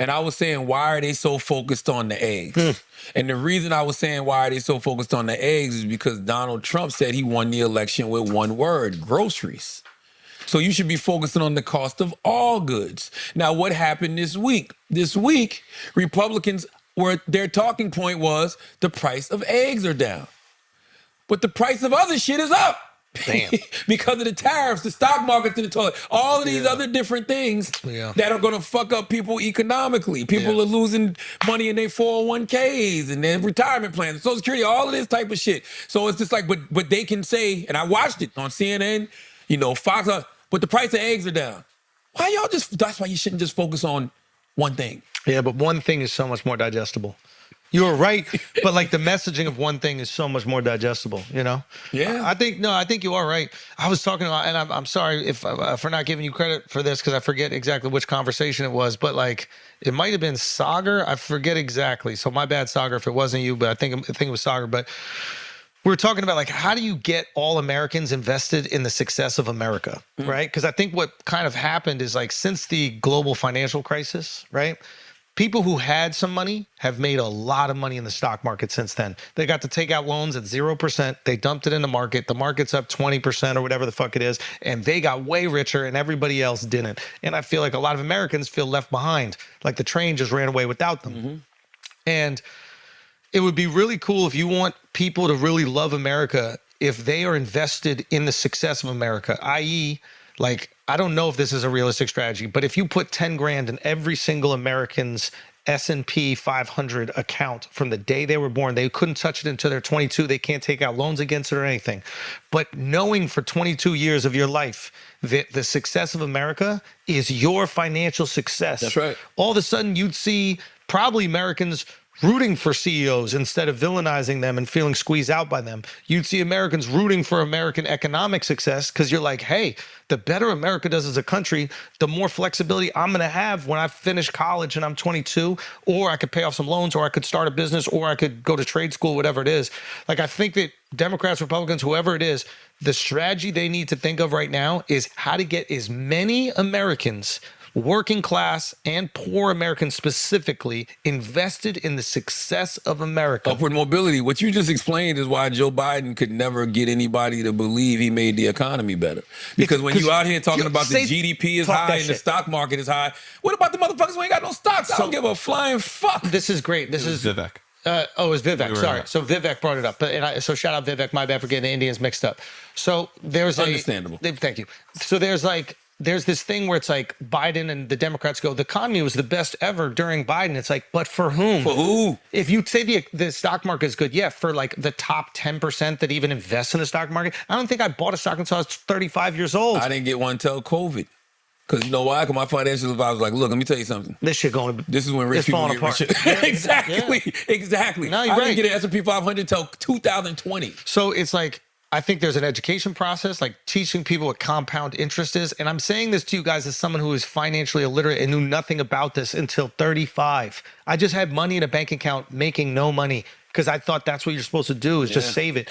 And I was saying, why are they so focused on the eggs? And the reason I was saying why are they so focused on the eggs is because Donald Trump said he won the election with one word: groceries. So you should be focusing on the cost of all goods. Now, what happened this week? This week, Republicans their talking point was the price of eggs are down. But the price of other shit is up. Damn. Because of the tariffs, the stock market's in the toilet, all of these other different things that are going to fuck up people economically. People are losing money in their 401ks and their retirement plans, Social Security, all of this type of shit. So it's just like, but they can say, and I watched it on CNN, Fox, but the price of eggs are down. Why y'all that's why you shouldn't just focus on one thing. Yeah, but one thing is so much more digestible. You were right, but like the messaging of one thing is so much more digestible, Yeah. I think you are right. I was talking about, and I'm sorry if for not giving you credit for this because I forget exactly which conversation it was, but like it might have been Sagar. I forget exactly. So my bad, Sagar, if it wasn't you, but I think it was Sagar. But we were talking about like how do you get all Americans invested in the success of America, right? Because I think what kind of happened is like since the global financial crisis, right? People who had some money have made a lot of money in the stock market since then. They got to take out loans at 0%. They dumped it in the market. The market's up 20% or whatever the fuck it is. And they got way richer and everybody else didn't. And I feel like a lot of Americans feel left behind. Like the train just ran away without them. And it would be really cool if you want people to really love America, if they are invested in the success of America, i.e., like, I don't know if this is a realistic strategy, but if you put 10 grand in every single American's S&P 500 account from the day they were born, they couldn't touch it until they're 22. They can't take out loans against it or anything. But knowing for 22 years of your life that the success of America is your financial success. That's right. All of a sudden you'd see probably Americans rooting for CEOs instead of villainizing them and feeling squeezed out by them. You'd see Americans rooting for American economic success because you're like, hey, the better America does as a country, the more flexibility I'm going to have when I finish college and I'm 22, or I could pay off some loans, or I could start a business, or I could go to trade school, whatever it is. Like, I think that Democrats, Republicans, whoever it is, the strategy they need to think of right now is how to get as many Americans, working class and poor Americans specifically, invested in the success of America. Upward mobility. What you just explained is why Joe Biden could never get anybody to believe he made the economy better. Because when you out here talking about the GDP is high and the stock market is high, what about the motherfuckers who ain't got no stocks? I don't give a flying fuck. This is great. This is Vivek. It was Vivek. Sorry. So Vivek brought it up. So shout out Vivek. My bad for getting the Indians mixed up. So there's understandable. Thank you. So there's this thing where it's like Biden and the Democrats go, the economy was the best ever during Biden. It's like, but for whom? For who? If you say the stock market is good, yeah, for like the top 10% that even invest in the stock market. I don't think I bought a stock until I was 35 years old. I didn't get one until COVID. Because you know why? Because my financial advisor was like, look, let me tell you something. This is when rich people get richer. Exactly. No, you're I right. didn't get an S&P 500 until 2020. So it's like, I think there's an education process, like teaching people what compound interest is. And I'm saying this to you guys as someone who is financially illiterate and knew nothing about this until 35. I just had money in a bank account making no money because I thought that's what you're supposed to do is just save it.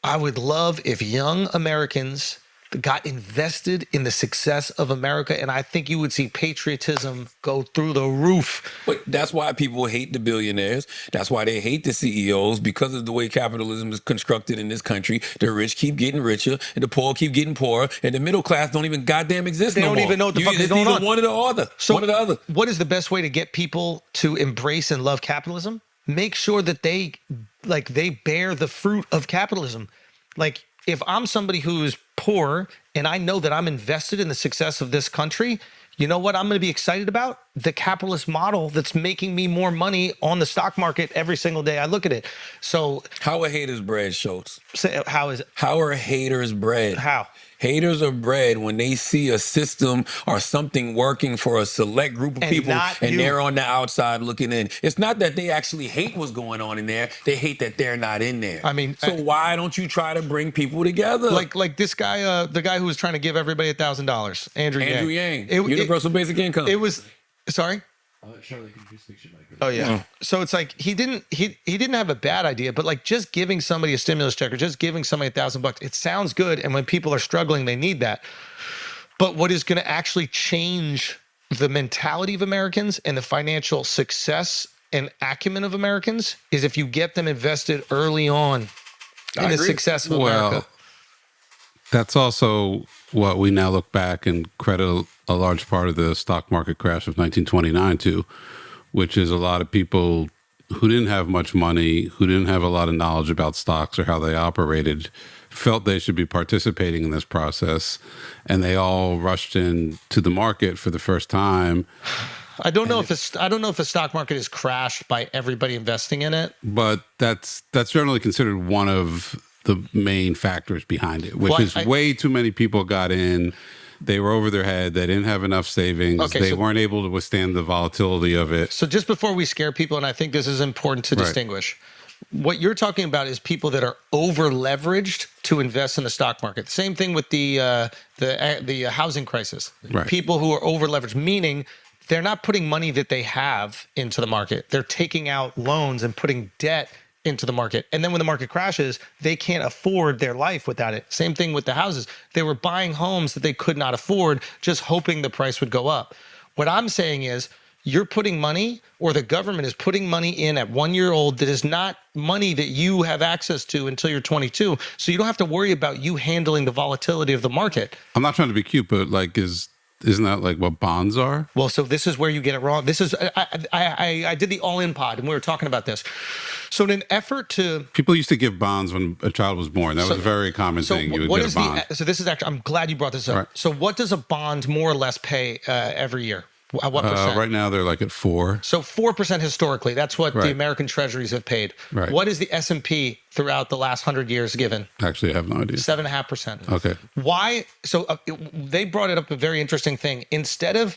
I would love if young Americans got invested in the success of America, and I think you would see patriotism go through the roof. But that's why people hate the billionaires. That's why they hate the CEOs, because of the way capitalism is constructed in this country. The rich keep getting richer, and the poor keep getting poorer, and the middle class don't even goddamn exist no more. They don't even know what the fuck is going on. One or the other. So one or the other. What is the best way to get people to embrace and love capitalism? Make sure that they bear the fruit of capitalism. Like, if I'm somebody who is poor and I know that I'm invested in the success of this country, you know what I'm going to be excited about? The capitalist model that's making me more money on the stock market every single day I look at it. So how are haters bred, Schulz? How is it? How are haters bred? How? Haters are bred when they see a system or something working for a select group of people and they're on the outside looking in. It's not that they actually hate what's going on in there. They hate that they're not in there. I mean, so why don't you try to bring people together? Like this guy, the guy who was trying to give everybody $1,000, Andrew Yang. Universal basic income. It was, sorry? Charlie, can you just fix your mic? Oh yeah. So it's like he didn't have a bad idea, but like just giving somebody a stimulus check or just giving somebody $1,000, it sounds good. And when people are struggling, they need that. But what is going to actually change the mentality of Americans and the financial success and acumen of Americans is if you get them invested early on in the success of America. That's also what we now look back and credit a large part of the stock market crash of 1929 to, which is a lot of people who didn't have much money, who didn't have a lot of knowledge about stocks or how they operated, felt they should be participating in this process, and they all rushed into the market for the first time. I don't know if the stock market is crashed by everybody investing in it, but that's generally considered one of the main factors behind it, which is way too many people got in. They were over their head. They didn't have enough savings. They weren't able to withstand the volatility of it. So just before we scare people, and I think this is important to distinguish, what you're talking about is people that are over leveraged to invest in the stock market. Same thing with the housing crisis. Right. People who are over leveraged, meaning they're not putting money that they have into the market. They're taking out loans and putting debt into the market. And then when the market crashes, they can't afford their life without it. Same thing with the houses. They were buying homes that they could not afford, just hoping the price would go up. What I'm saying is you're putting money, or the government is putting money in at 1 year old that is not money that you have access to until you're 22. So you don't have to worry about you handling the volatility of the market. I'm not trying to be cute, but like isn't that like what bonds are? Well, so this is where you get it wrong. This is I did the all-in pod, and we were talking about this. So in an effort to... People used to give bonds when a child was born. That was a very common thing. You would get a bond. So this is actually... I'm glad you brought this up. Right. So what does a bond more or less pay every year? What percent? Right now, they're like at 4%. So 4% historically. That's what the American treasuries have paid. Right. What is the S&P throughout the last 100 years given? Actually, I have no idea. 7.5%. Okay. Why? So they brought it up a very interesting thing. Instead of...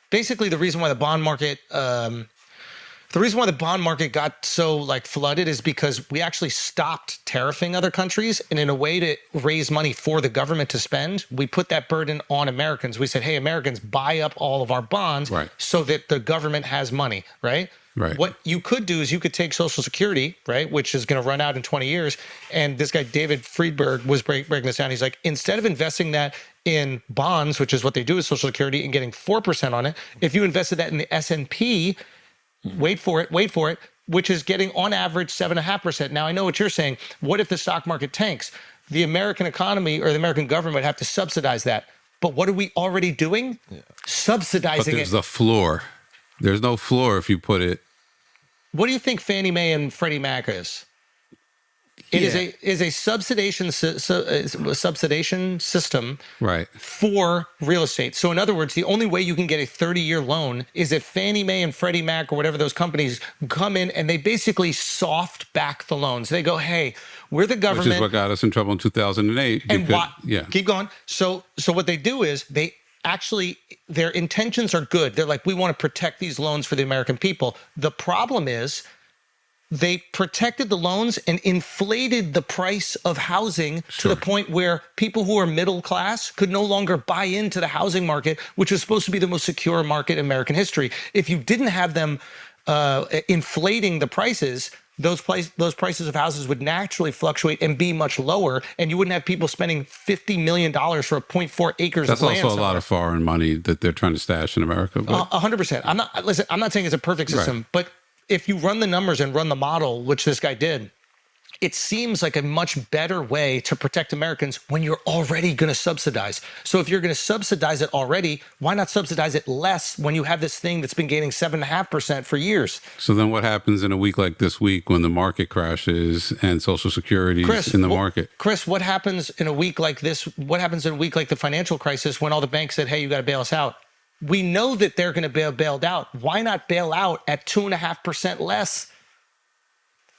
Basically, the reason why the bond market... The reason why the bond market got so like flooded is because we actually stopped tariffing other countries, and in a way to raise money for the government to spend, we put that burden on Americans. We said, hey, Americans, buy up all of our bonds so that the government has money, right? Right. What you could do is you could take Social Security, right, which is going to run out in 20 years. And this guy, David Friedberg, was breaking this down. He's like, instead of investing that in bonds, which is what they do with Social Security, and getting 4% on it, if you invested that in the S&P, wait for it, which is getting on average 7.5%. Now, I know what you're saying. What if the stock market tanks? The American economy or the American government would have to subsidize that. But what are we already doing? Subsidizing but there's a floor. There's no floor if you put it. What do you think Fannie Mae and Freddie Mac is? It is a subsidization system for real estate. So in other words, the only way you can get a 30-year loan is if Fannie Mae and Freddie Mac or whatever those companies come in and they basically soft back the loans. They go, hey, we're the government. Which is what got us in trouble in 2008. And keep going. So what they do is they actually, their intentions are good. They're like, we want to protect these loans for the American people. The problem is, they protected the loans and inflated the price of housing to the point where people who are middle class could no longer buy into the housing market, which was supposed to be the most secure market in American history. If you didn't have them inflating the prices, those prices of houses would naturally fluctuate and be much lower, and you wouldn't have people spending $50 million for a 0.4 acres of land. That's also a lot of foreign money that they're trying to stash in America. 100%. I'm not saying it's a perfect system, but if you run the numbers and run the model, which this guy did, it seems like a much better way to protect Americans when you're already going to subsidize. So if you're going to subsidize it already, why not subsidize it less when you have this thing that's been gaining 7.5% for years? So then what happens in a week like this week when the market crashes and Social Security is in the market? Chris, what happens in a week like this? What happens in a week like the financial crisis when all the banks said, hey, you got to bail us out? We know that they're going to be bailed out. Why not bail out at 2.5% less?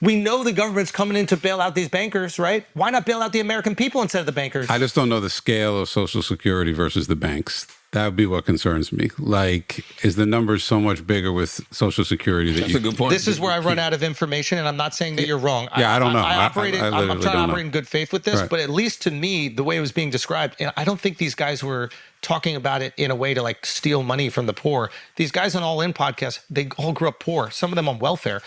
We know the government's coming in to bail out these bankers, right? Why not bail out the American people instead of the bankers? I just don't know the scale of Social Security versus the banks. That would be what concerns me. Like, is the numbers so much bigger with Social Security that That's a good point. This is where I run out of information, and I'm not saying that you're wrong. Yeah, I don't know. I'm trying to operate in good faith with this, but at least to me, the way it was being described, and I don't think these guys were talking about it in a way to like steal money from the poor. These guys on All In podcast, they all grew up poor. Some of them on welfare.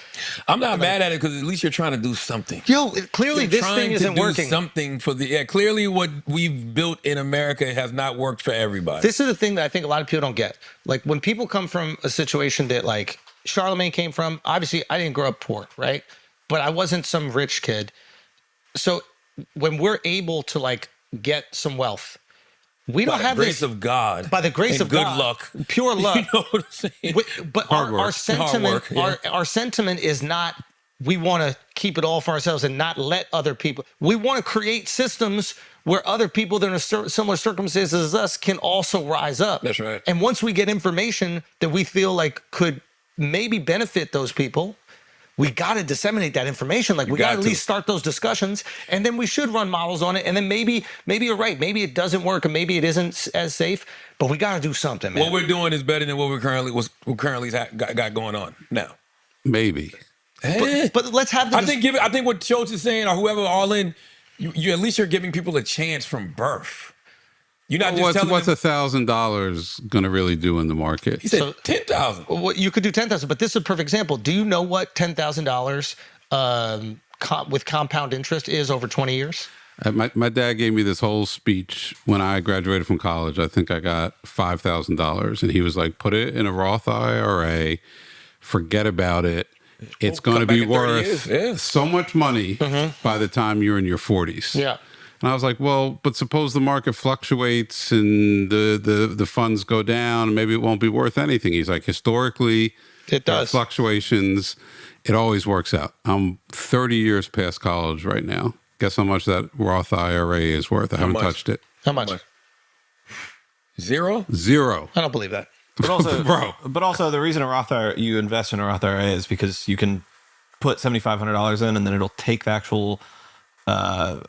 I'm not mad at it because at least you're trying to do something. Yo, clearly You're this trying thing to isn't do working. Something for the clearly what we've built in America has not worked for everybody. This is the thing that I think a lot of people don't get. Like when people come from a situation that like Charlamagne came from, obviously I didn't grow up poor, right? But I wasn't some rich kid. So when we're able to like get some wealth, we don't have grace this of God. by the grace and of good God, luck. pure luck. You know what I'm saying? But our sentiment, our sentiment is not we want to keep it all for ourselves and not let other people. We want to create systems where other people that are in similar circumstances as us can also rise up. That's right. And once we get information that we feel like could maybe benefit those people, we got to disseminate that information. Like we got to at least start those discussions, and then we should run models on it. And then maybe you're right. Maybe it doesn't work, and maybe it isn't as safe. But we got to do something, man. What we're doing is better than what we currently got going on now. Maybe. But let's have the. I think what Schulz is saying, or whoever All In, you at least you're giving people a chance from birth. You're not just telling what's them, $1,000 going to really do in the market? He said 10,000. Well, you could do 10,000, but this is a perfect example. Do you know what $10,000 with compound interest is over 20 years? My dad gave me this whole speech when I graduated from college. I think I got $5,000, and he was like, "Put it in a Roth IRA, forget about it. It's going to be worth so much money by the time you're in your 40s." Yeah. And I was like, well, but suppose the market fluctuates and the funds go down, maybe it won't be worth anything. He's like, historically, it does. Fluctuations, it always works out. I'm 30 years past college right now. Guess how much that Roth IRA is worth? I haven't touched it. How much? Zero? I don't believe that. But also, but also the reason you invest in a Roth IRA is because you can put $7,500 in, and then it'll take the actual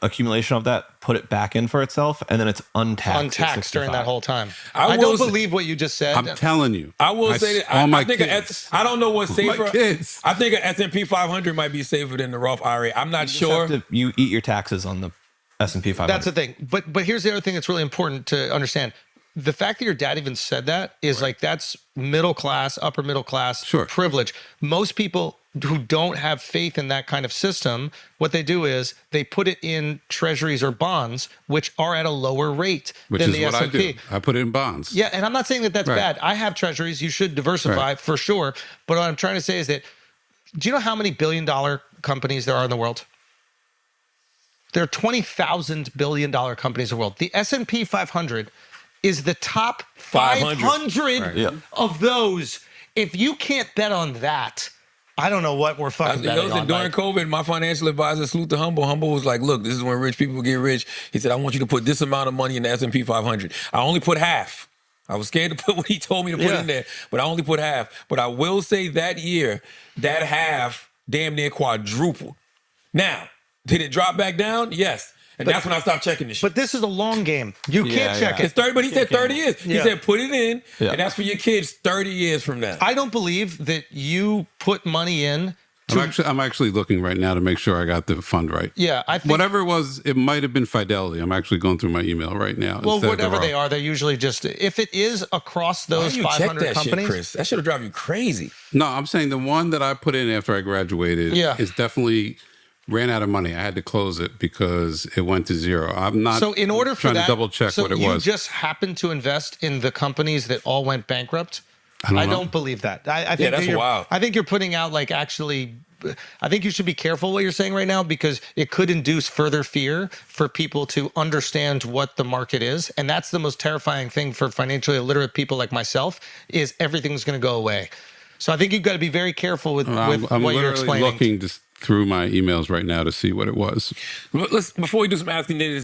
accumulation of that, put it back in for itself, and then it's untaxed during that whole time. I don't believe what you just said. I'm telling you. I will say that all my I think kids. I don't know what's safer. My kids. I think an S&P 500 might be safer than the Roth IRA. I'm not sure. You eat your taxes on the S&P 500. That's the thing. But here's the other thing that's really important to understand. The fact that your dad even said that is like that's middle class, upper middle class privilege. Most people who don't have faith in that kind of system, what they do is they put it in treasuries or bonds, which are at a lower rate than the S&P. I do. I put it in bonds. Yeah, and I'm not saying that that's bad. I have treasuries. You should diversify for sure. But what I'm trying to say is that, do you know how many billion-dollar companies there are in the world? There are 20,000 billion-dollar companies in the world. The S&P 500 is the top 500 of those. If you can't bet on that, I don't know what we're fucking betting on. During COVID, my financial advisor, Salute to Humble. Humble was like, look, this is when rich people get rich. He said, I want you to put this amount of money in the S&P 500. I only put half. I was scared to put what he told me to put in there, but I only put half. But I will say that year, that half damn near quadrupled. Now, did it drop back down? Yes. And that's when I stopped checking this shit. But this is a long game. You can't check it. It's 30, but he said 30 years. He said put it in, and that's for your kids 30 years from now. I don't believe that you put money in. I'm actually looking right now to make sure I got the fund right. Yeah, I think whatever it was, it might have been Fidelity. I'm actually going through my email right now. Well, whatever they are, they're usually just if it is across those 500 check that companies. Shit, Chris? That should have driven you crazy. No, I'm saying the one that I put in after I graduated is definitely ran out of money. I had to close it because it went to zero. I'm not so in order for trying that, to double check what it was. You just happened to invest in the companies that all went bankrupt? I don't believe that. I think that's wild. I think you're putting out like actually. I think you should be careful what you're saying right now because it could induce further fear for people to understand what the market is. And that's the most terrifying thing for financially illiterate people like myself is everything's going to go away. So I think you've got to be very careful with I'm what you're explaining. I'm looking through my emails right now to see what it was. Before we do some asking,